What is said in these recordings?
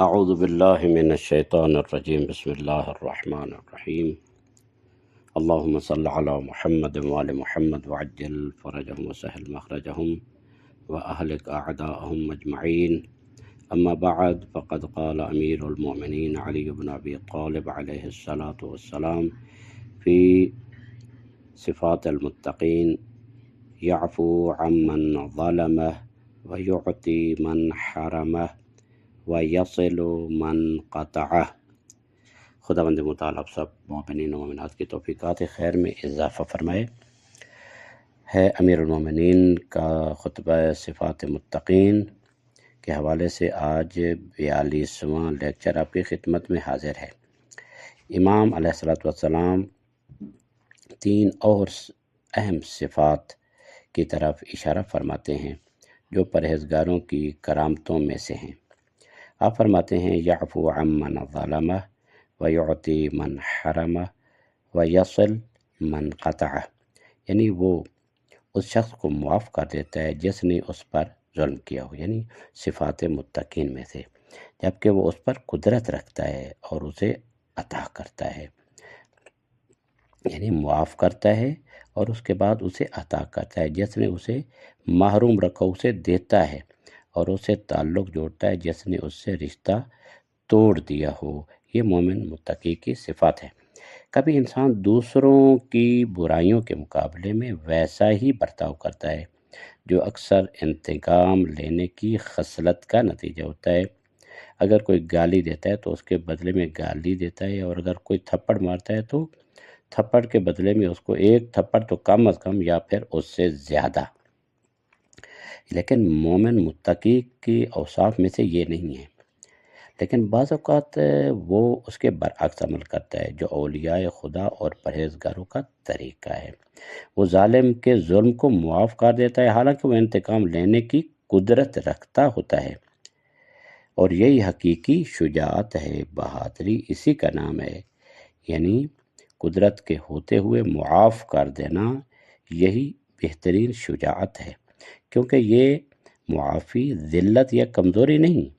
اعوذ باللہ من الشیطان الرجیم بسم اللہ الرحمن الرحیم اللہم صل علی محمد وآل محمد وعجل فرجہم وسہل مخرجہم واہلک اعداءہم اجمعین اما بعد فقد قال امیر المؤمنین علی بن ابی طالب علیہ الصلاۃ والسلام فی صفات المتقین یعفو عمن ظلمہ ویعطی من حرمہ وَيَصِلُ مَنْ قَطَعَهْ۔ خداوند متعال آپ سب مومنین و مومنات کی توفیقات خیر میں اضافہ فرمائے۔ ہے امیر المومنین کا خطبہ صفات متقین کے حوالے سے آج 42واں لیکچر آپ کی خدمت میں حاضر ہے۔ امام علیہ الصلوۃ والسلام 3 اور اہم صفات کی طرف اشارہ فرماتے ہیں جو پرہیزگاروں کی کرامتوں میں سے ہیں۔ آپ فرماتے ہیں یعفو عمن ظلمہ ویعطی من حرمہ ویصل من قطعہ، یعنی وہ اس شخص کو معاف کر دیتا ہے جس نے اس پر ظلم کیا ہو، یعنی صفات متقین میں سے، جبکہ وہ اس پر قدرت رکھتا ہے اور اسے عطا کرتا ہے، یعنی معاف کرتا ہے اور اس کے بعد اسے عطا کرتا ہے۔ جس نے اسے محروم رکھا اسے دیتا ہے اور اسے تعلق جوڑتا ہے جس نے اس سے رشتہ توڑ دیا ہو۔ یہ مومن متقی کی صفات ہے۔ کبھی انسان دوسروں کی برائیوں کے مقابلے میں ویسا ہی برتاؤ کرتا ہے جو اکثر انتقام لینے کی خصلت کا نتیجہ ہوتا ہے۔ اگر کوئی گالی دیتا ہے تو اس کے بدلے میں گالی دیتا ہے، اور اگر کوئی تھپڑ مارتا ہے تو تھپڑ کے بدلے میں اس کو ایک تھپڑ تو کم از کم یا پھر اس سے زیادہ۔ لیکن مومن متقی کی اوصاف میں سے یہ نہیں ہے، لیکن بعض اوقات وہ اس کے برعکس عمل کرتا ہے جو اولیاء خدا اور پرہیزگاروں کا طریقہ ہے۔ وہ ظالم کے ظلم کو معاف کر دیتا ہے حالانکہ وہ انتقام لینے کی قدرت رکھتا ہوتا ہے، اور یہی حقیقی شجاعت ہے، بہادری اسی کا نام ہے، یعنی قدرت کے ہوتے ہوئے معاف کر دینا، یہی بہترین شجاعت ہے، کیونکہ یہ معافی ذلت یا کمزوری نہیں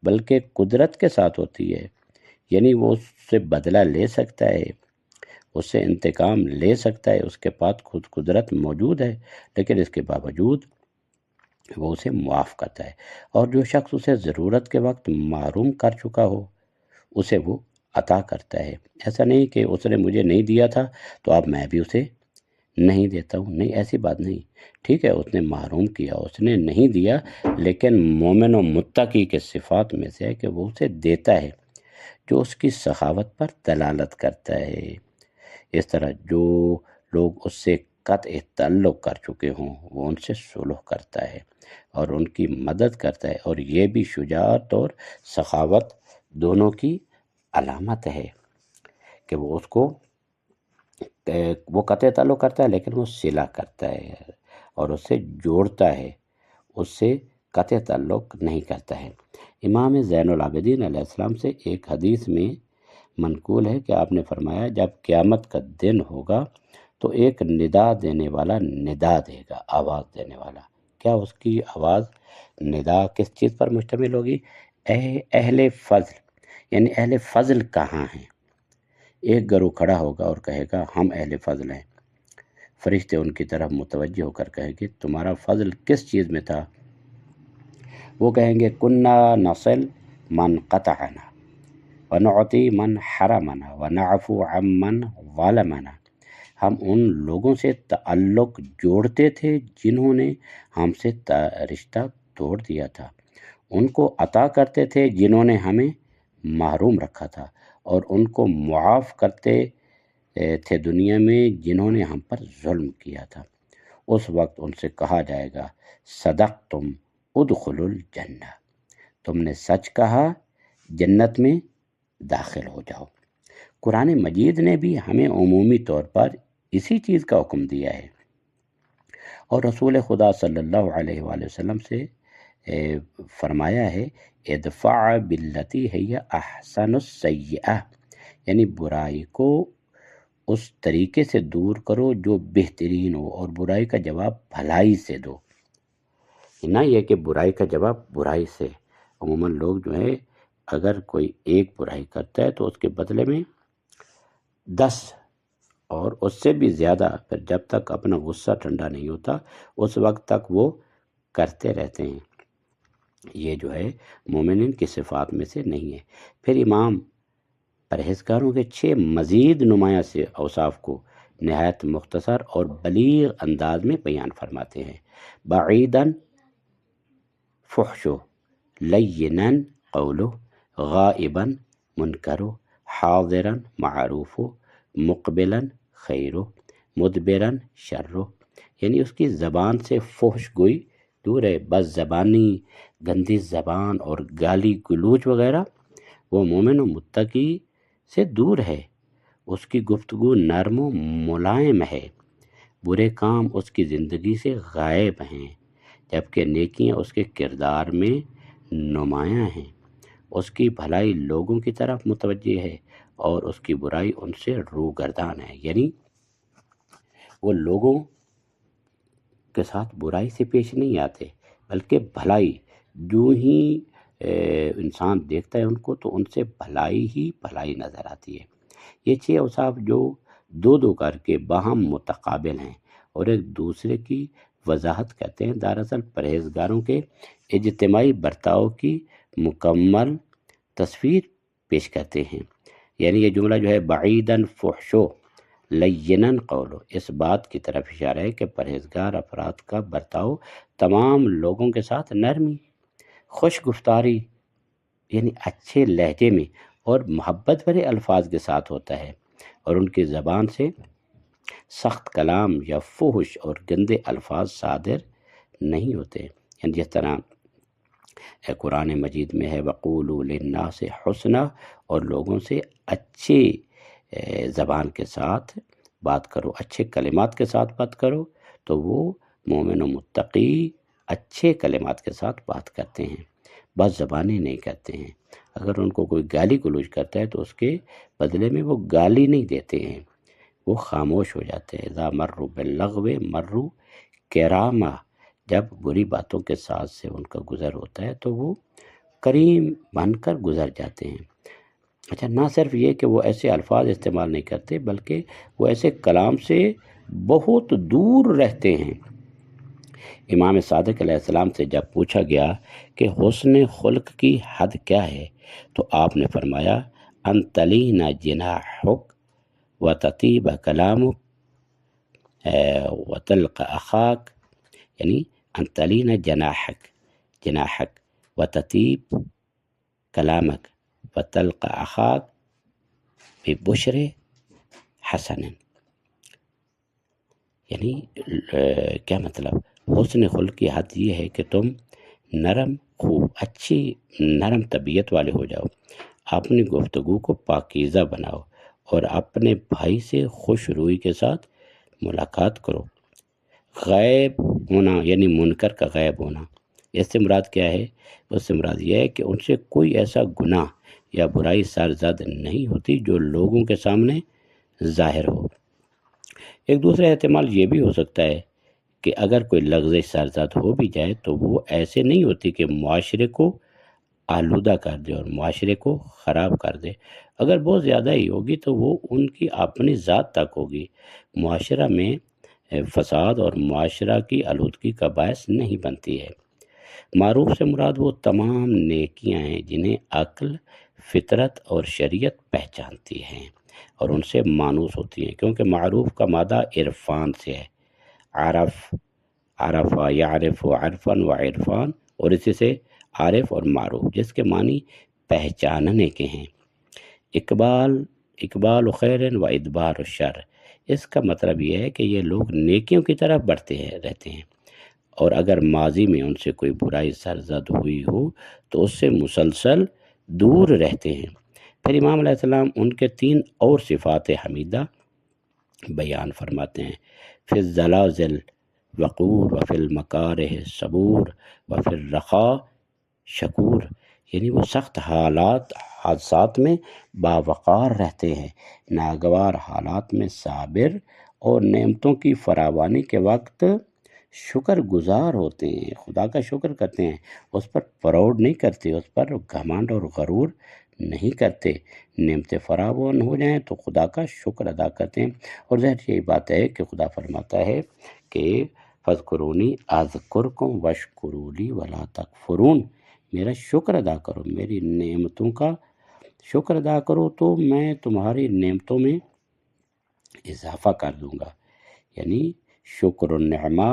بلکہ قدرت کے ساتھ ہوتی ہے، یعنی وہ اس سے بدلہ لے سکتا ہے، اس سے انتقام لے سکتا ہے، اس کے پاس خود قدرت موجود ہے، لیکن اس کے باوجود وہ اسے معاف کرتا ہے، اور جو شخص اسے ضرورت کے وقت محروم کر چکا ہو اسے وہ عطا کرتا ہے۔ ایسا نہیں کہ اس نے مجھے نہیں دیا تھا تو اب میں بھی اسے نہیں دیتا ہوں، نہیں، ایسی بات نہیں۔ ٹھیک ہے، اس نے محروم کیا، اس نے نہیں دیا، لیکن مومن و متقی کے صفات میں سے ہے کہ وہ اسے دیتا ہے جو اس کی سخاوت پر دلالت کرتا ہے۔ اس طرح جو لوگ اس سے قطع تعلق کر چکے ہوں وہ ان سے صلح کرتا ہے اور ان کی مدد کرتا ہے، اور یہ بھی شجاعت اور سخاوت دونوں کی علامت ہے کہ وہ اس کو وہ قطع تعلق کرتا ہے لیکن وہ صلح کرتا ہے اور اس سے جوڑتا ہے، اس سے قطع تعلق نہیں کرتا ہے۔ امام زین العابدین علیہ السلام سے ایک حدیث میں منقول ہے کہ آپ نے فرمایا جب قیامت کا دن ہوگا تو ایک ندا دینے والا ندا دے گا، آواز دینے والا۔ کیا اس کی آواز ندا کس چیز پر مشتمل ہوگی؟ اے اہل فضل، یعنی اہل فضل کہاں ہیں؟ ایک گروہ کھڑا ہوگا اور کہے گا ہم اہل فضل ہیں۔ فرشتے ان کی طرف متوجہ ہو کر کہیں گے تمہارا فضل کس چیز میں تھا؟ وہ کہیں گے کننا نصل من قطعنا ونعطی من حرمنا ونعفو عمن ظلمنا، ہم ان لوگوں سے تعلق جوڑتے تھے جنہوں نے ہم سے رشتہ توڑ دیا تھا، ان کو عطا کرتے تھے جنہوں نے ہمیں محروم رکھا تھا، اور ان کو معاف کرتے تھے دنیا میں جنہوں نے ہم پر ظلم کیا تھا۔ اس وقت ان سے کہا جائے گا صدقتم ادخلوا الجنہ، تم نے سچ کہا، جنت میں داخل ہو جاؤ۔ قرآن مجید نے بھی ہمیں عمومی طور پر اسی چیز کا حکم دیا ہے، اور رسول خدا صلی اللہ علیہ وآلہ وسلم سے فرمایا ہے ادفع باللتی ہی احسن السیئہ، یعنی برائی کو اس طریقے سے دور کرو جو بہترین ہو، اور برائی کا جواب بھلائی سے دو، نہ یہ کہ برائی کا جواب برائی سے۔ عموماً لوگ جو ہے اگر کوئی ایک برائی کرتا ہے تو اس کے بدلے میں 10 اور اس سے بھی زیادہ، پھر جب تک اپنا غصہ ٹھنڈا نہیں ہوتا اس وقت تک وہ کرتے رہتے ہیں۔ یہ جو ہے مومنین کی صفات میں سے نہیں ہے۔ پھر امام پرہیزگاروں کے 6 مزید نمایاں سے اوصاف کو نہایت مختصر اور بلیغ انداز میں بیان فرماتے ہیں۔ بعیداً فحشو، لینا قولو، غائباً منکرو، حاضراً معروفو، مقبلاً خیرو، مدبراً شرو، یعنی اس کی زبان سے فحش گوئی دور ہے، بس زبانی، گندی زبان اور گالی گلوچ وغیرہ وہ مومن و متقی سے دور ہے۔ اس کی گفتگو نرم و ملائم ہے، برے کام اس کی زندگی سے غائب ہیں، جبکہ نیکیاں اس کے کردار میں نمایاں ہیں۔ اس کی بھلائی لوگوں کی طرف متوجہ ہے اور اس کی برائی ان سے روگردان ہے، یعنی وہ لوگوں کے ساتھ برائی سے پیش نہیں آتے بلکہ بھلائی، جو ہی انسان دیکھتا ہے ان کو تو ان سے بھلائی ہی بھلائی نظر آتی ہے۔ یہ 6 اوصاف جو دو کر کے باہم متقابل ہیں اور ایک دوسرے کی وضاحت کرتے ہیں، دراصل پرہیزگاروں کے اجتماعی برتاؤ کی مکمل تصویر پیش کرتے ہیں۔ یعنی یہ جملہ جو ہے بعیداً فحشو لینا قولو، اس بات کی طرف اشارہ ہے کہ پرہیزگار افراد کا برتاؤ تمام لوگوں کے ساتھ نرمی، خوش گفتاری یعنی اچھے لہجے میں اور محبت بھرے الفاظ کے ساتھ ہوتا ہے، اور ان کی زبان سے سخت کلام یا فحش اور گندے الفاظ صادر نہیں ہوتے، یعنی جس طرح قرآن مجید میں ہے وَقُولُوا لِلنَّاسِ حُسْنًا، اور لوگوں سے اچھی زبان کے ساتھ بات کرو، اچھے کلمات کے ساتھ بات کرو، تو وہ مومن و متقی اچھے کلمات کے ساتھ بات کرتے ہیں، بس زبانی نہیں کرتے ہیں۔ اگر ان کو کوئی گالی گلوچ کرتا ہے تو اس کے بدلے میں وہ گالی نہیں دیتے ہیں، وہ خاموش ہو جاتے ہیں۔ اذا مروا باللغو مروا کراما، جب بری باتوں کے ساتھ سے ان کا گزر ہوتا ہے تو وہ کریم بن کر گزر جاتے ہیں۔ اچھا، نہ صرف یہ کہ وہ ایسے الفاظ استعمال نہیں کرتے بلکہ وہ ایسے کلام سے بہت دور رہتے ہیں۔ امام صادق علیہ السلام سے جب پوچھا گیا کہ حسن خلق کی حد کیا ہے تو آپ نے فرمایا ان تلین جناحک وتطیب کلامک وتلق اخاک، یعنی ان تلین جناحک وتطیب کلامک وتلق اخاک ببشر حسن، یعنی کیا مطلب؟ حسن خلق کی حد یہ ہے کہ تم نرم خوب اچھی نرم طبیعت والے ہو جاؤ، اپنی گفتگو کو پاکیزہ بناؤ اور اپنے بھائی سے خوش روئی کے ساتھ ملاقات کرو۔ غائب ہونا یعنی منکر کا غائب ہونا، اس سے مراد کیا ہے؟ اس سے مراد یہ ہے کہ ان سے کوئی ایسا گناہ یا برائی سرزد نہیں ہوتی جو لوگوں کے سامنے ظاہر ہو۔ ایک دوسرا احتمال یہ بھی ہو سکتا ہے کہ اگر کوئی لغزش سرزد ہو بھی جائے تو وہ ایسے نہیں ہوتی کہ معاشرے کو آلودہ کر دے اور معاشرے کو خراب کر دے، اگر بہت زیادہ ہی ہوگی تو وہ ان کی اپنی ذات تک ہوگی، معاشرہ میں فساد اور معاشرہ کی آلودگی کا باعث نہیں بنتی ہے۔ معروف سے مراد وہ تمام نیکیاں ہیں جنہیں عقل، فطرت اور شریعت پہچانتی ہیں اور ان سے مانوس ہوتی ہیں، کیونکہ معروف کا مادہ عرفان سے ہے، عرف یعرف عرفاً و عرفان، اور اسی سے عارف اور معروف جس کے معنی پہچاننے کے ہیں۔ اقبال خیر و ادبار الشر، اس کا مطلب یہ ہے کہ یہ لوگ نیکیوں کی طرف بڑھتے رہتے ہیں، اور اگر ماضی میں ان سے کوئی برائی سرزد ہوئی ہو تو اس سے مسلسل دور رہتے ہیں۔ پھر امام علیہ السلام ان کے 3 اور صفات حمیدہ بیان فرماتے ہیں، فی الزلازل وقور وفی المکارہ صبور وفی الرخاء شکور، یعنی وہ سخت حادثات میں باوقار رہتے ہیں، ناگوار حالات میں صابر، اور نعمتوں کی فراوانی کے وقت شکر گزار ہوتے ہیں، خدا کا شکر کرتے ہیں، اس پر پراؤڈ نہیں کرتے، اس پر گھمنڈ اور غرور نہیں کرتے۔ نعمتیں فراوان ہو جائیں تو خدا کا شکر ادا کرتے ہیں۔ اور ظاہر یہی بات ہے کہ خدا فرماتا ہے کہ فَاذْكُرُونِي أَذْكُرْكُمْ وَاشْكُرُوا لِي وَلَا تَكْفُرُونَ، میرا شکر ادا کرو، میری نعمتوں کا شکر ادا کرو تو میں تمہاری نعمتوں میں اضافہ کر دوں گا۔ یعنی شکر النعمہ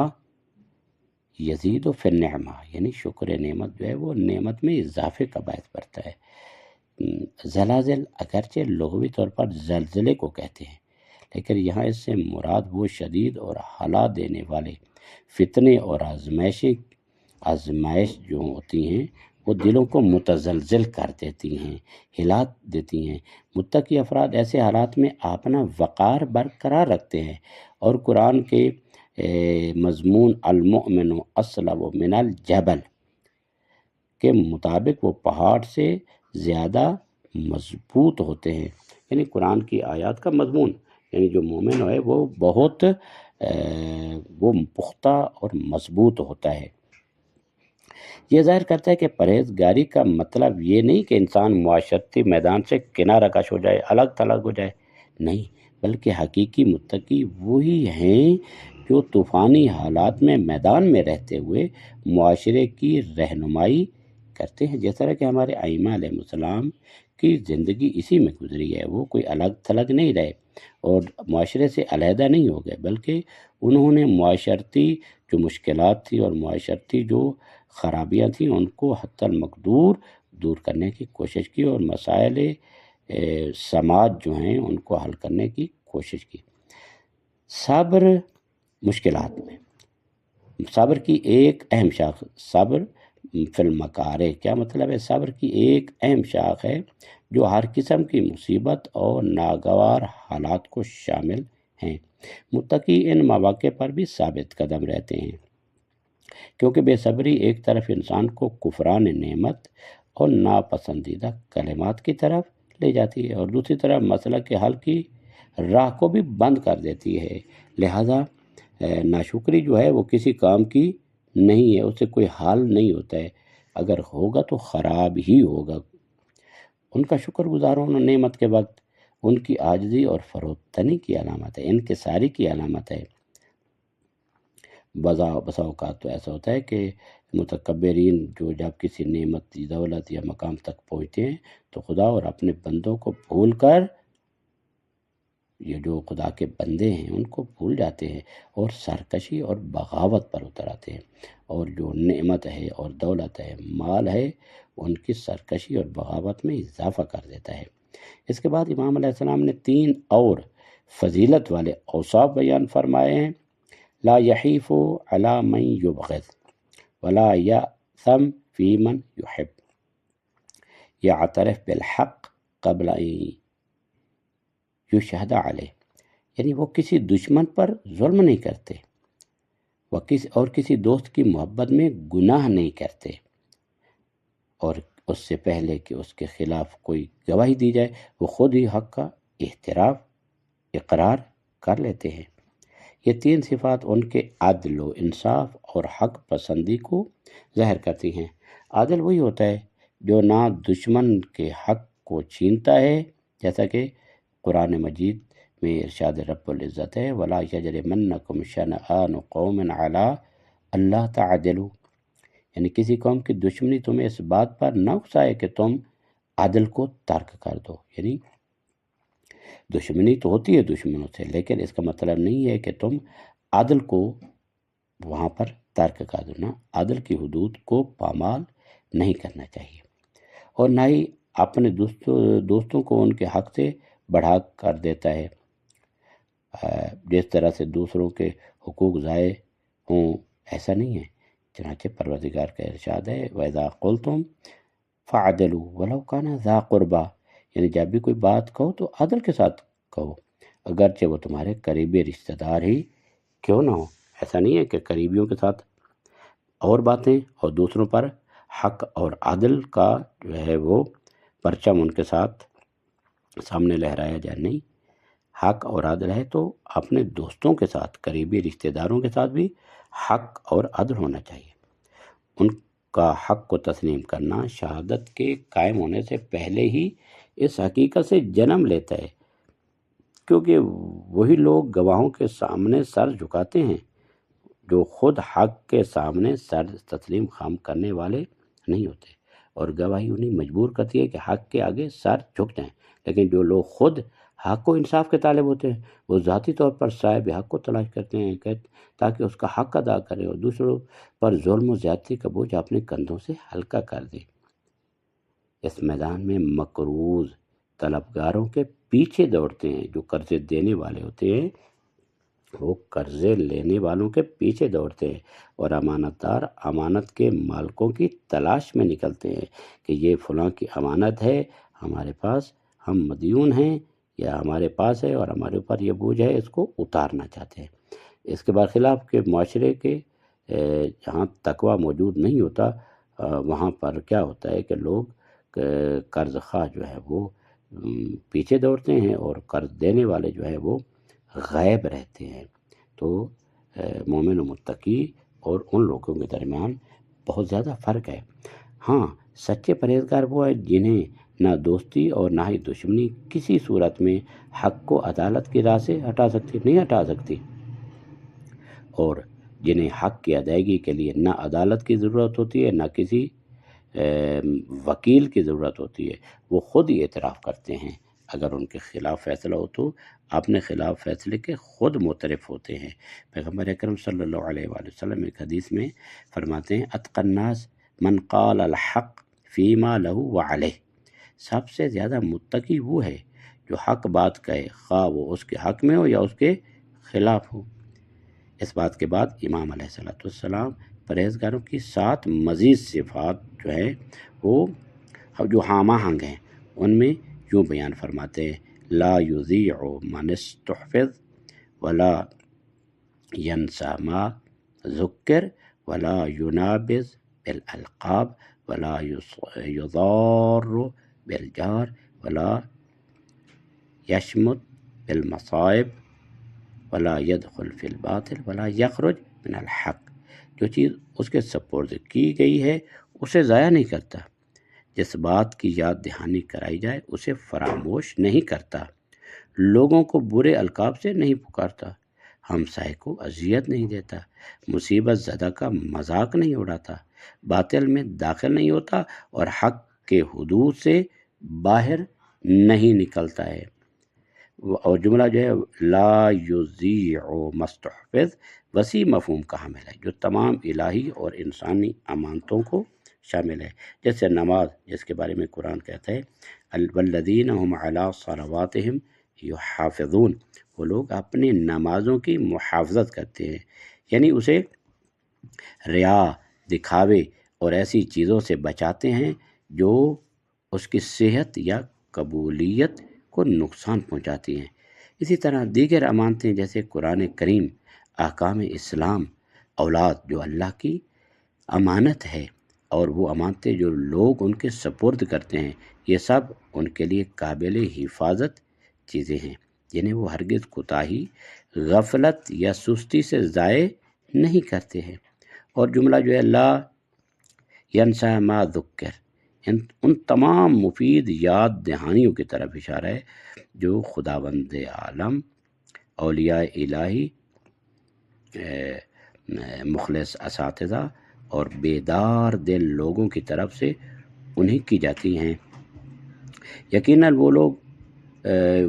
یزید و فی النعمہ، یعنی شکر نعمت جو ہے وہ نعمت میں اضافے کا باعث بنتا ہے۔ زلازل اگرچہ لغوی طور پر زلزلے کو کہتے ہیں، لیکن یہاں اس سے مراد وہ شدید اور ہلا دینے والے فتنے اور آزمائش جو ہوتی ہیں وہ دلوں کو متزلزل کر دیتی ہیں، ہلا دیتی ہیں۔ متقی افراد ایسے حالات میں اپنا وقار برقرار رکھتے ہیں، اور قرآن کے مضمون المؤمن اصلب من الجبل کے مطابق وہ پہاڑ سے زیادہ مضبوط ہوتے ہیں۔ یعنی قرآن کی آیات کا مضمون، یعنی جو مومن ہے وہ بہت وہ پختہ اور مضبوط ہوتا ہے۔ یہ ظاہر کرتا ہے کہ پرہیزگاری کا مطلب یہ نہیں کہ انسان معاشرتی میدان سے کنارہ کش ہو جائے، الگ تھلگ ہو جائے، نہیں، بلکہ حقیقی متقی وہی ہیں جو طوفانی حالات میں میدان میں رہتے ہوئے معاشرے کی رہنمائی کرتے ہیں۔ جس طرح کہ ہمارے ائمہ علیہ السلام کی زندگی اسی میں گزری ہے، وہ کوئی الگ تھلگ نہیں رہے اور معاشرے سے علیحدہ نہیں ہو گئے، بلکہ انہوں نے معاشرتی جو مشکلات تھی اور معاشرتی جو خرابیاں تھیں ان کو حتی المقدور دور کرنے کی کوشش کی، اور مسائل سماج جو ہیں ان کو حل کرنے کی کوشش کی۔ صبر مشکلات میں، صبر کی ایک اہم شاخ، صبر فی المکارہ، کیا مطلب ہے؟ صبر کی ایک اہم شاخ ہے جو ہر قسم کی مصیبت اور ناگوار حالات کو شامل ہیں۔ متقی ان مواقع پر بھی ثابت قدم رہتے ہیں، کیونکہ بے صبری ایک طرف انسان کو کفران نعمت اور ناپسندیدہ کلمات کی طرف لے جاتی ہے، اور دوسری طرف مسئلہ کے حل کی راہ کو بھی بند کر دیتی ہے۔ لہٰذا ناشکری جو ہے وہ کسی کام کی نہیں ہے، اس سے کوئی حال نہیں ہوتا ہے، اگر ہوگا تو خراب ہی ہوگا۔ ان کا شکر گزار ہونا نعمت کے وقت ان کی عاجزی اور فروتنی کی علامت ہے، انکساری کی علامت ہے۔ بسا اوقات تو ایسا ہوتا ہے کہ متکبرین جو جب کسی نعمت، دولت یا مقام تک پہنچتے ہیں تو خدا اور اپنے بندوں کو بھول کر، یہ جو خدا کے بندے ہیں ان کو بھول جاتے ہیں اور سرکشی اور بغاوت پر اتر آتے ہیں، اور جو نعمت ہے اور دولت ہے، مال ہے، ان کی سرکشی اور بغاوت میں اضافہ کر دیتا ہے۔ اس کے بعد امام علیہ السلام نے 3 اور فضیلت والے اوصاف بیان فرمائے ہیں: لا یحیف علی من یبغض ولا یأثم فی من یحب، یعترف بالحق قبل ان یشہد علیہ، یعنی وہ کسی دشمن پر ظلم نہیں کرتے، وہ کسی دوست کی محبت میں گناہ نہیں کرتے، اور اس سے پہلے کہ اس کے خلاف کوئی گواہی دی جائے وہ خود ہی حق کا اقرار کر لیتے ہیں۔ یہ 3 صفات ان کے عدل و انصاف اور حق پسندی کو ظاہر کرتی ہیں۔ عادل وہی ہوتا ہے جو نہ دشمن کے حق کو چھینتا ہے، جیسا کہ قرآن مجید میں ارشاد رب العزت ہے: وَلَا يَجْرِمَنَّكُمْ شَنَآنُ قَوْمٍ عَلَىٰ أَلَّا تَعْدِلُوا، یعنی کسی قوم کی دشمنی تمہیں اس بات پر نہ اکسائے کہ تم عدل کو ترک کر دو۔ یعنی دشمنی تو ہوتی ہے دشمنوں سے، لیکن اس کا مطلب نہیں ہے کہ تم عدل کو وہاں پر ترک کر دو، نہ، عدل کی حدود کو پامال نہیں کرنا چاہیے، اور نہ ہی اپنے دوستوں کو ان کے حق سے بڑھا کر دیتا ہے، جس طرح سے دوسروں کے حقوق ضائع ہوں، ایسا نہیں ہے۔ چنانچہ پروردگار کا ارشاد ہے: وَإِذَا قُلْتُمْ فَعْدِلُوا وَلَوْ كَانَ ذَا قُرْبَىٰ، یعنی جب بھی کوئی بات کہو تو عدل کے ساتھ کہو، اگرچہ وہ تمہارے قریبی رشتہ دار ہی کیوں نہ ہو۔ ایسا نہیں ہے کہ قریبیوں کے ساتھ اور باتیں اور دوسروں پر حق اور عدل کا جو ہے وہ پرچم ان کے ساتھ سامنے لہرایا جائے، نہیں، حق اور عدل ہے تو اپنے دوستوں کے ساتھ، قریبی رشتہ داروں کے ساتھ بھی حق اور عدل ہونا چاہیے۔ ان کا حق کو تسلیم کرنا شہادت کے قائم ہونے سے پہلے ہی اس حقیقت سے جنم لیتا ہے، کیونکہ وہی لوگ گواہوں کے سامنے سر جھکاتے ہیں جو خود حق کے سامنے سر تسلیم خام کرنے والے نہیں ہوتے، اور گواہی انہیں مجبور کرتی ہے کہ حق کے آگے سر جھک جائیں۔ لیکن جو لوگ خود حق و انصاف کے طالب ہوتے ہیں وہ ذاتی طور پر صاحب حق کو تلاش کرتے ہیں تاکہ اس کا حق ادا کرے اور دوسروں پر ظلم و زیادتی کا بوجھ اپنے کندھوں سے ہلکا کر دے۔ اس میدان میں مقروض طلبگاروں کے پیچھے دوڑتے ہیں، جو قرضے دینے والے ہوتے ہیں وہ قرضے لینے والوں کے پیچھے دوڑتے ہیں، اور امانت دار امانت کے مالکوں کی تلاش میں نکلتے ہیں کہ یہ فلاں کی امانت ہے ہمارے پاس، ہم مدیون ہیں، یا ہمارے پاس ہے اور ہمارے اوپر یہ بوجھ ہے، اس کو اتارنا چاہتے ہیں۔ اس کے برخلاف کے معاشرے کے جہاں تقوی موجود نہیں ہوتا وہاں پر کیا ہوتا ہے کہ لوگ قرض خواہ جو ہے وہ پیچھے دوڑتے ہیں اور قرض دینے والے جو ہے وہ غائب رہتے ہیں۔ تو مومن و متقی اور ان لوگوں کے درمیان بہت زیادہ فرق ہے۔ ہاں، سچے پرہیزگار وہ ہے جنہیں نہ دوستی اور نہ ہی دشمنی کسی صورت میں حق کو عدالت کی راہ سے نہیں ہٹا سکتی، اور جنہیں حق کی ادائیگی کے لیے نہ عدالت کی ضرورت ہوتی ہے نہ کسی وکیل کی ضرورت ہوتی ہے، وہ خود ہی اعتراف کرتے ہیں۔ اگر ان کے خلاف فیصلہ ہو تو اپنے خلاف فیصلے کے خود معترف ہوتے ہیں۔ پیغمبر اکرم صلی اللہ علیہ وآلہ وسلم ایک حدیث میں فرماتے ہیں اتقی الناس من قال الحق فیما لہ وعلیہ، سب سے زیادہ متقی وہ ہے جو حق بات کہے، خواہ وہ اس کے حق میں ہو یا اس کے خلاف ہو۔ اس بات کے بعد امام علیہ السلام پرہیزگاروں کی 7 مزید صفات جو ہیں وہ جو ہم آہنگ ہیں ان میں یوں بیان فرماتے ہیں لا یضیع من استحفظ ولا ینسى ما ذکر ولا ینابذ بالالقاب ولا یضار بالجار ولا یشمت بالمصائب ولا يدخل فی الباطل ولا یخرج من الحق۔ جو چیز اس کے سپرد کی گئی ہے اسے ضائع نہیں کرتا، جس بات کی یاد دہانی کرائی جائے اسے فراموش نہیں کرتا، لوگوں کو برے القاب سے نہیں پکارتا، ہمسائے کو اذیت نہیں دیتا، مصیبت زدہ کا مذاق نہیں اڑاتا، باطل میں داخل نہیں ہوتا اور حق کے حدود سے باہر نہیں نکلتا ہے۔ اور جملہ جو ہے لا یضیع مستحفظ وسیع مفہوم کا حامل ہے جو تمام الہی اور انسانی امانتوں کو شامل ہے، جیسے نماز جس کے بارے میں قرآن کہتا ہے والذین هم علی صلواتہم یحافظون، وہ لوگ اپنی نمازوں کی محافظت کرتے ہیں، یعنی اسے ریا، دکھاوے اور ایسی چیزوں سے بچاتے ہیں جو اس کی صحت یا قبولیت کو نقصان پہنچاتی ہیں۔ اسی طرح دیگر امانتیں جیسے قرآن کریم، احکام اسلام، اولاد جو اللہ کی امانت ہے، اور وہ امانتیں جو لوگ ان کے سپرد کرتے ہیں، یہ سب ان کے لیے قابل حفاظت چیزیں ہیں جنہیں وہ ہرگز کوتاہی، غفلت یا سستی سے ضائع نہیں کرتے ہیں۔ اور جملہ جو ہے لا ینسى ما ذکر، ان تمام مفید یاد دہانیوں کی طرف اشارہ ہے جو خداوند عالم، اولیاء الہی، مخلص اساتذہ اور بیدار دل لوگوں کی طرف سے انہیں کی جاتی ہیں۔ یقیناً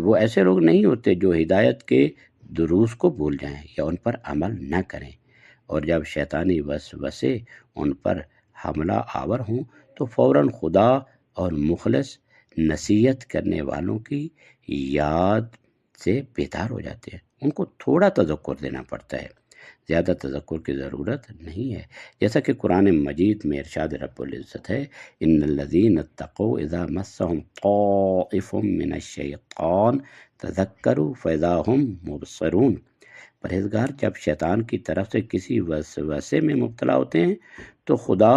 وہ ایسے لوگ نہیں ہوتے جو ہدایت کے دروس کو بھول جائیں یا ان پر عمل نہ کریں، اور جب شیطانی وسوسے ان پر حملہ آور ہوں تو فوراً خدا اور مخلص نصیحت کرنے والوں کی یاد سے بیدار ہو جاتے ہیں۔ ان کو تھوڑا تذکر دینا پڑتا ہے، زیادہ تذکر کی ضرورت نہیں ہے، جیسا کہ قرآن مجید میں ارشاد رب العزت ہے ان الذین اتقوا اذا مسهم طائف من الشیطان تذکروا فاذا هم مبصرون، پرہیزگار جب شیطان کی طرف سے کسی وسوسے میں مبتلا ہوتے ہیں تو خدا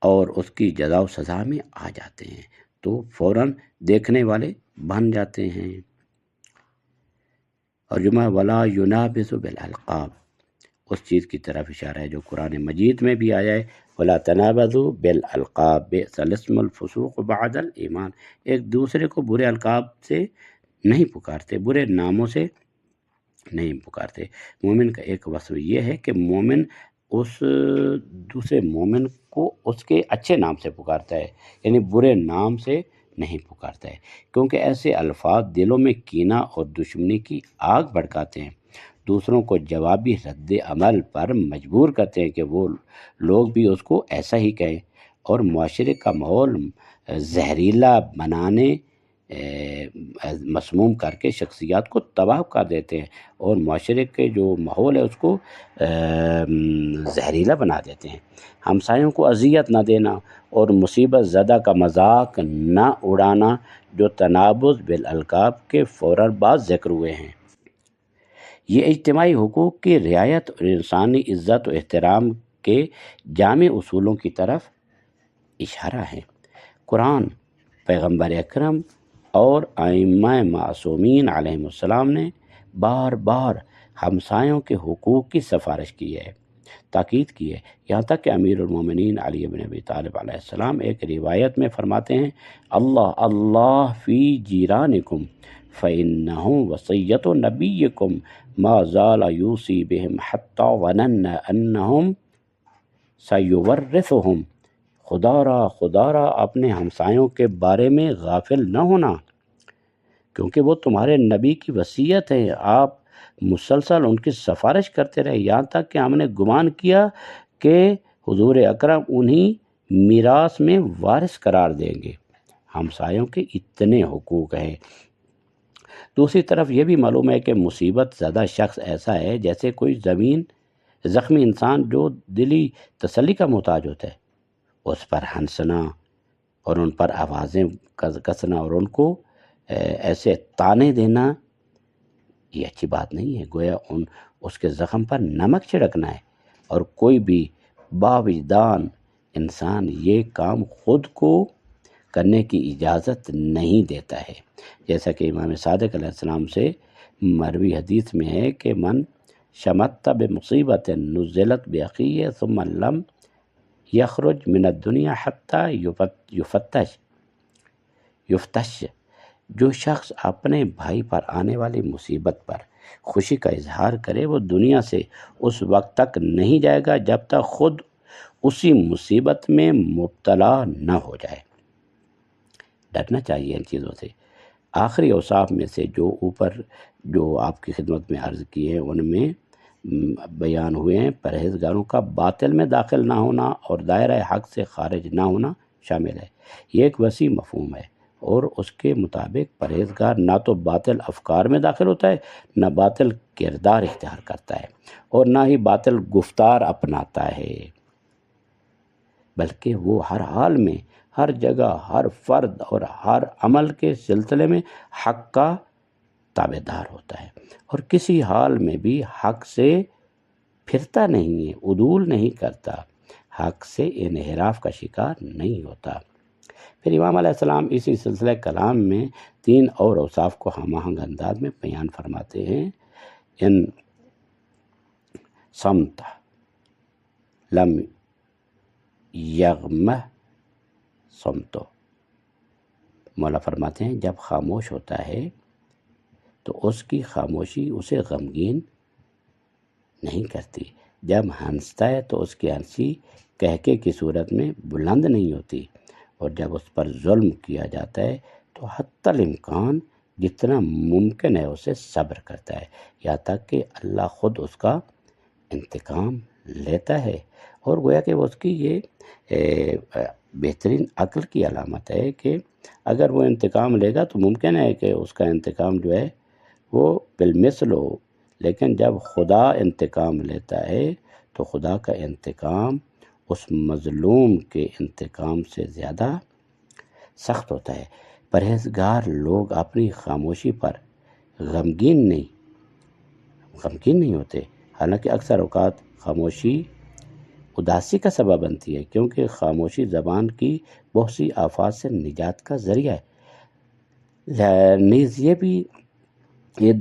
اور اس کی جزا و سزا میں آ جاتے ہیں، تو فوراً دیکھنے والے بن جاتے ہیں۔ اور جمعہ ولا ینابذ بالالقاب، اس چیز کی طرف اشارہ ہے جو قرآن مجید میں بھی آیا ہے، ولا تنابذوا بالالقاب بئس الاسم الفسوق بعد الایمان، ایک دوسرے کو برے القاب سے نہیں پکارتے، برے ناموں سے نہیں پکارتے۔ مومن کا ایک وصف یہ ہے کہ مومن اس دوسرے مومن کو اس کے اچھے نام سے پکارتا ہے، یعنی برے نام سے نہیں پکارتا ہے، کیونکہ ایسے الفاظ دلوں میں کینہ اور دشمنی کی آگ بھڑکاتے ہیں، دوسروں کو جوابی رد عمل پر مجبور کرتے ہیں کہ وہ لوگ بھی اس کو ایسا ہی کہیں، اور معاشرے کا ماحول زہریلا بنانے مسموم کر کے شخصیات کو تباہ کر دیتے ہیں، اور معاشرے کے جو ماحول ہے اس کو زہریلا بنا دیتے ہیں۔ ہمسایوں کو اذیت نہ دینا اور مصیبت زدہ کا مذاق نہ اڑانا، جو تنابذ بالالقاب کے فوراً بعد ذکر ہوئے ہیں، یہ اجتماعی حقوق کی رعایت اور انسانی عزت و احترام کے جامع اصولوں کی طرف اشارہ ہے۔ قرآن، پیغمبر اکرم اور ائمہ معصومین علیہم السلام نے بار بار ہمسایوں کے حقوق کی سفارش کی ہے، تاکید کی ہے، یہاں تک کہ امیر المومنین علی بن ابی طالب علیہ السلام ایک روایت میں فرماتے ہیں، اللہ اللہ فی جیرانکم فإنہم وصیۃ نبیکم ما زال یوصی بہم حتی ظننا انہم سیورثہم، خدا را اپنے ہمسایوں کے بارے میں غافل نہ ہونا، کیونکہ وہ تمہارے نبی کی وصیت ہے، آپ مسلسل ان کی سفارش کرتے رہے، یہاں تک کہ ہم نے گمان کیا کہ حضور اکرم انہی میراث میں وارث قرار دیں گے۔ ہمسایوں کے اتنے حقوق ہیں۔ دوسری طرف یہ بھی معلوم ہے کہ مصیبت زدہ شخص ایسا ہے جیسے کوئی زخمی انسان جو دلی تسلی کا محتاج ہوتا ہے، اس پر ہنسنا اور ان پر آوازیں کسنا اور ان کو ایسے تانے دینا، یہ اچھی بات نہیں ہے، گویا اس کے زخم پر نمک چھڑکنا ہے، اور کوئی بھی باوجدان انسان یہ کام خود کو کرنے کی اجازت نہیں دیتا ہے، جیسا کہ امام صادق علیہ السلام سے مروی حدیث میں ہے کہ من شمت بمصیبت نزلت بأخیہ ثم لم یخرج من الدنیا حتی یفتش، جو شخص اپنے بھائی پر آنے والی مصیبت پر خوشی کا اظہار کرے وہ دنیا سے اس وقت تک نہیں جائے گا جب تک خود اسی مصیبت میں مبتلا نہ ہو جائے۔ ڈرنا چاہیے ان چیزوں سے۔ آخری اوصاف میں سے جو آپ کی خدمت میں عرض کی ہے ان میں بیان ہوئے ہیں، پرہیزگاروں کا باطل میں داخل نہ ہونا اور دائرہ حق سے خارج نہ ہونا شامل ہے۔ یہ ایک وسیع مفہوم ہے، اور اس کے مطابق پرہیزگار نہ تو باطل افکار میں داخل ہوتا ہے، نہ باطل کردار اختیار کرتا ہے، اور نہ ہی باطل گفتار اپناتا ہے، بلکہ وہ ہر حال میں، ہر جگہ، ہر فرد اور ہر عمل کے سلسلے میں حق کا تابع دار ہوتا ہے، اور کسی حال میں بھی حق سے پھرتا نہیں ہے، عدول نہیں کرتا، حق سے انحراف کا شکار نہیں ہوتا۔ پھر امام علیہ السلام اسی سلسلہ کلام میں 3 اور اوصاف کو ہم آہنگ انداز میں بیان فرماتے ہیں، ان صمت لم یغمہ صمتو، مولا فرماتے ہیں جب خاموش ہوتا ہے تو اس کی خاموشی اسے غمگین نہیں کرتی، جب ہنستا ہے تو اس کی ہنسی کہکے کی صورت میں بلند نہیں ہوتی، اور جب اس پر ظلم کیا جاتا ہے تو حتی الامکان جتنا ممکن ہے اسے صبر کرتا ہے، یہاں تک کہ اللہ خود اس کا انتقام لیتا ہے، اور گویا کہ اس کی یہ بہترین عقل کی علامت ہے کہ اگر وہ انتقام لے گا تو ممکن ہے کہ اس کا انتقام جو ہے وہ بالمثل ہو، لیکن جب خدا انتقام لیتا ہے تو خدا کا انتقام اس مظلوم کے انتقام سے زیادہ سخت ہوتا ہے۔ پرہیزگار لوگ اپنی خاموشی پر غمگین نہیں ہوتے، حالانکہ اکثر اوقات خاموشی اداسی کا سبب بنتی ہے، کیونکہ خاموشی زبان کی بہت سی آفات سے نجات کا ذریعہ ہے۔ نیز یہ بھی یہ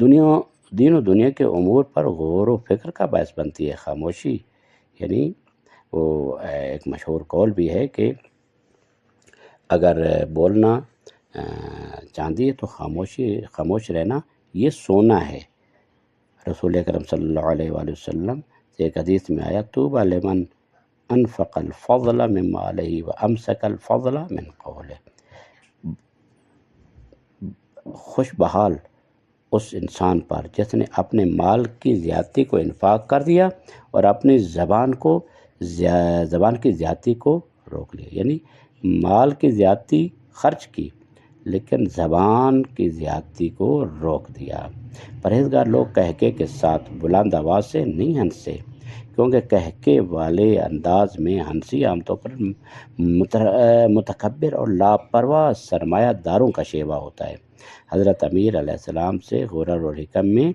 دین و دنیا کے امور پر غور و فکر کا باعث بنتی ہے۔ خاموشی یعنی وہ ایک مشہور قول بھی ہے کہ اگر بولنا چاندی ہے تو خاموش رہنا یہ سونا ہے۔ رسول اکرم صلی اللہ علیہ وآلہ وسلم سے ایک حدیث میں آیا طوبی لمن انفق الفضل من مالہ وامسک الفضل من قولہ، خوش بحال اس انسان پر جس نے اپنے مال کی زیادتی کو انفاق کر دیا اور اپنی زبان کی زیادتی کو روک لیا، یعنی مال کی زیادتی خرچ کی لیکن زبان کی زیادتی کو روک دیا۔ پرہیزگار لوگ قہقہے کے ساتھ بلند آواز سے نہیں ہنستے، کیونکہ قہقہے والے انداز میں ہنسی عام طور پر متکبر اور لاپرواہ سرمایہ داروں کا شیوہ ہوتا ہے۔ حضرت امیر علیہ السلام سے غرر الحکم میں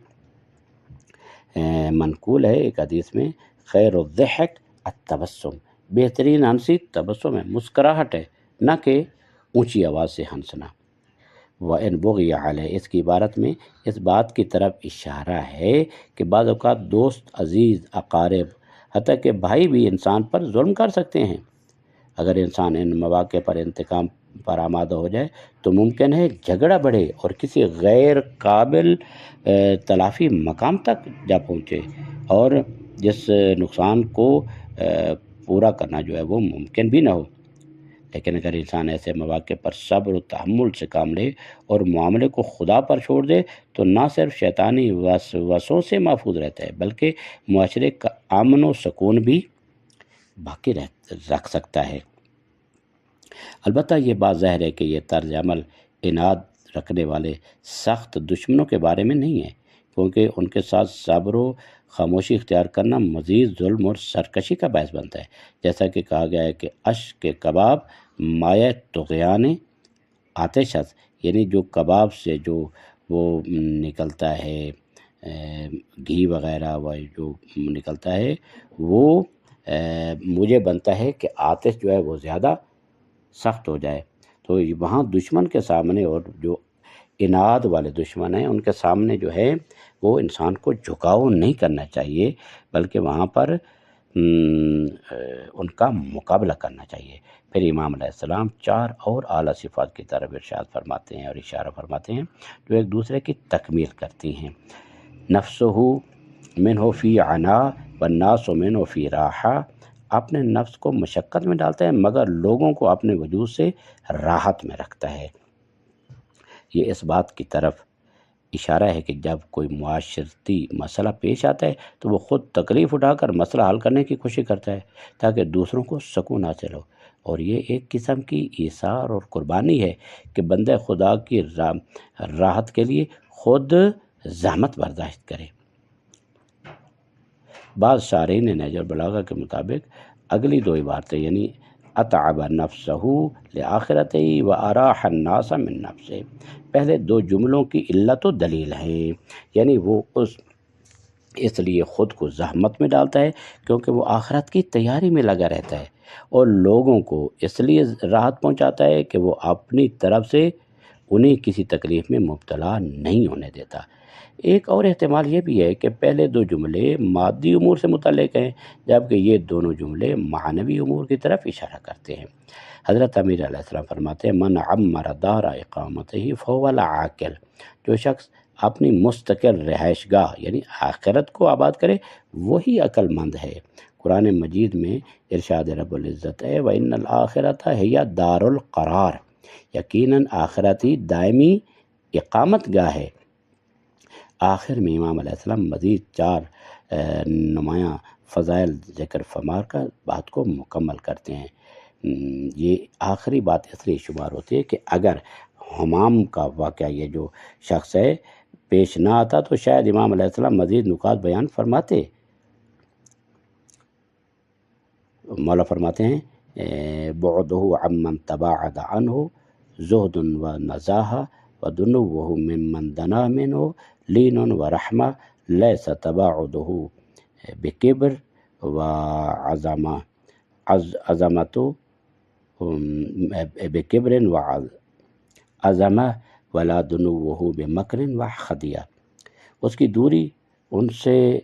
منقول ہے ایک حدیث میں خیر الضحک التبسم، بہترین ہنسی تبسم ہے، مسکراہٹ ہے، نہ کہ اونچی آواز سے ہنسنا۔ وَإِنْ بُغِيَ عَلَيْهِ، اس کی عبارت میں اس بات کی طرف اشارہ ہے کہ بعض اوقات دوست، عزیز، اقارب، حتیٰ کہ بھائی بھی انسان پر ظلم کر سکتے ہیں۔ اگر انسان ان مواقع پر انتقام پر آمادہ ہو جائے تو ممکن ہے جھگڑا بڑھے اور کسی غیر قابل تلافی مقام تک جا پہنچے، اور جس نقصان کو پورا کرنا جو ہے وہ ممکن بھی نہ ہو۔ لیکن اگر انسان ایسے مواقع پر صبر و تحمل سے کام لے اور معاملے کو خدا پر چھوڑ دے تو نہ صرف شیطانی وسوسوں سے محفوظ رہتا ہے بلکہ معاشرے کا امن و سکون بھی باقی رکھ سکتا ہے۔ البتہ یہ بات ظاہر ہے کہ یہ طرز عمل عناد رکھنے والے سخت دشمنوں کے بارے میں نہیں ہے، کیونکہ ان کے ساتھ صبر و خاموشی اختیار کرنا مزید ظلم اور سرکشی کا باعث بنتا ہے، جیسا کہ کہا گیا ہے کہ اشک کے کباب مایہ طغیان آتش است، یعنی جو کباب سے جو وہ نکلتا ہے گھی وغیرہ وہ جو نکلتا ہے وہ مجھے بنتا ہے کہ آتش جو ہے وہ زیادہ سخت ہو جائے۔ تو وہاں دشمن کے سامنے، اور جو عناد والے دشمن ہیں ان کے سامنے جو ہے وہ انسان کو جھکاؤ نہیں کرنا چاہیے، بلکہ وہاں پر ان کا مقابلہ کرنا چاہیے۔ پھر امام علیہ السلام 4 اور اعلیٰ صفات کی طرف ارشاد فرماتے ہیں اور اشارہ فرماتے ہیں جو ایک دوسرے کی تکمیل کرتی ہیں۔ نفسہ منہ فی عنا والناس منہ فی راحہ، اپنے نفس کو مشقت میں ڈالتا ہے مگر لوگوں کو اپنے وجود سے راحت میں رکھتا ہے۔ یہ اس بات کی طرف اشارہ ہے کہ جب کوئی معاشرتی مسئلہ پیش آتا ہے تو وہ خود تکلیف اٹھا کر مسئلہ حل کرنے کی کوشش کرتا ہے تاکہ دوسروں کو سکون حاصل ہو، اور یہ ایک قسم کی ایثار اور قربانی ہے کہ بندہ خدا کی راحت کے لیے خود زحمت برداشت کرے۔ بعض شارحین نہج البلاغہ کے مطابق اگلی 2 عبارتیں یعنی اتعب نفسہ لآخرتہ و اراح الناس من نفسہ، پہلے 2 جملوں کی علت و دلیل ہیں، یعنی وہ اس لیے خود کو زحمت میں ڈالتا ہے کیونکہ وہ آخرت کی تیاری میں لگا رہتا ہے، اور لوگوں کو اس لیے راحت پہنچاتا ہے کہ وہ اپنی طرف سے انہیں کسی تکلیف میں مبتلا نہیں ہونے دیتا۔ ایک اور احتمال یہ بھی ہے کہ پہلے 2 جملے مادی امور سے متعلق ہیں جبکہ یہ دونوں جملے معنوی امور کی طرف اشارہ کرتے ہیں۔ حضرت امیر علیہ السلام فرماتے ہیں من عمر دار اقامتہ فہو العاقل، جو شخص اپنی مستقل رہائش گاہ یعنی آخرت کو آباد کرے وہی عقل مند ہے۔ قرآن مجید میں ارشاد رب العزت ہے وَإِنَّ الْآخِرَةَ هِيَ دَارُ الْقَرَارِ، یقیناً آخرت ہی دائمی اقامت گاہ ہے۔ آخر میں امام علیہ السلام مزید 4 نمایاں فضائل ذکر فرما کر بات کو مکمل کرتے ہیں۔ یہ آخری بات اس لیے شمار ہوتی ہے کہ اگر حمام کا واقعہ یہ جو شخص ہے پیش نہ آتا تو شاید امام علیہ السلام مزید نکات بیان فرماتے۔ مولا فرماتے ہیں بعدہ عمن تباعد عنہ زہد و نزاہہ ودنوہ ممن دنا منہ لین و رحمہ لیس تباعدہ بکبر و عظمت بکبر و عظمہ ولا دنوہ بمکر وخدیہ، اس کی دوری ان سے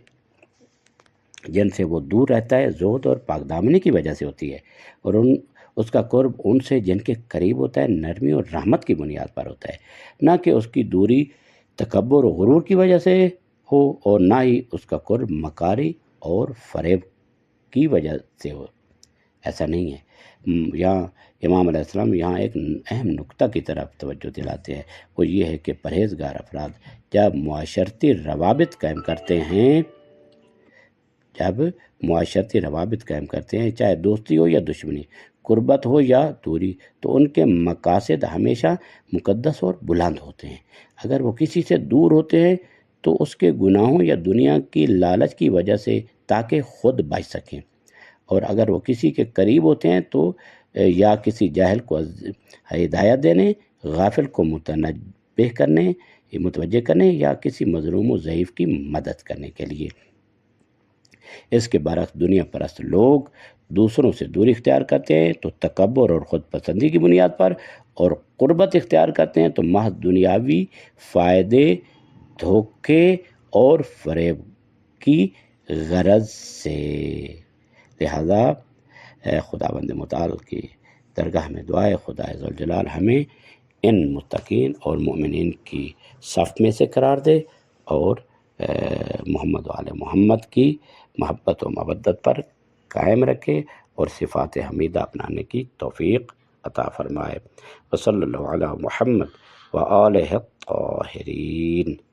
جن سے وہ دور رہتا ہے زہد اور پاک دامنی کی وجہ سے ہوتی ہے، اور اس کا قرب ان سے جن کے قریب ہوتا ہے نرمی اور رحمت کی بنیاد پر ہوتا ہے، نہ کہ اس کی دوری تکبر و غرور کی وجہ سے ہو، اور نہ ہی اس کا قرب مکاری اور فریب کی وجہ سے ہو۔ ایسا نہیں ہے۔ یہاں امام علیہ السلام یہاں ایک اہم نقطہ کی طرف توجہ دلاتے ہیں، وہ یہ ہے کہ پرہیزگار افراد جب معاشرتی روابط قائم کرتے ہیں چاہے دوستی ہو یا دشمنی، قربت ہو یا دوری، تو ان کے مقاصد ہمیشہ مقدس اور بلند ہوتے ہیں۔ اگر وہ کسی سے دور ہوتے ہیں تو اس کے گناہوں یا دنیا کی لالچ کی وجہ سے تاکہ خود بچ سکیں، اور اگر وہ کسی کے قریب ہوتے ہیں تو یا کسی جاہل کو ہدایت دینے، غافل کو متوجہ کرنے یا کسی مظلوم و ضعیف کی مدد کرنے کے لیے۔ اس کے برعکس دنیا پرست لوگ دوسروں سے دوری اختیار کرتے ہیں تو تکبر اور خود پسندی کی بنیاد پر، اور قربت اختیار کرتے ہیں تو محض دنیاوی فائدے، دھوکے اور فریب کی غرض سے۔ لہذا خداوند متعال کی درگاہ میں دعائے خدا ذوالجلال ہمیں ان متقین اور مومنین کی صف میں سے قرار دے، اور محمد و آل محمد کی محبت و مودت پر قائم رکھے، اور صفات حمیدہ اپنانے کی توفیق عطا فرمائے۔ وصلی اللہ علی محمد و آلہ الطاہرین۔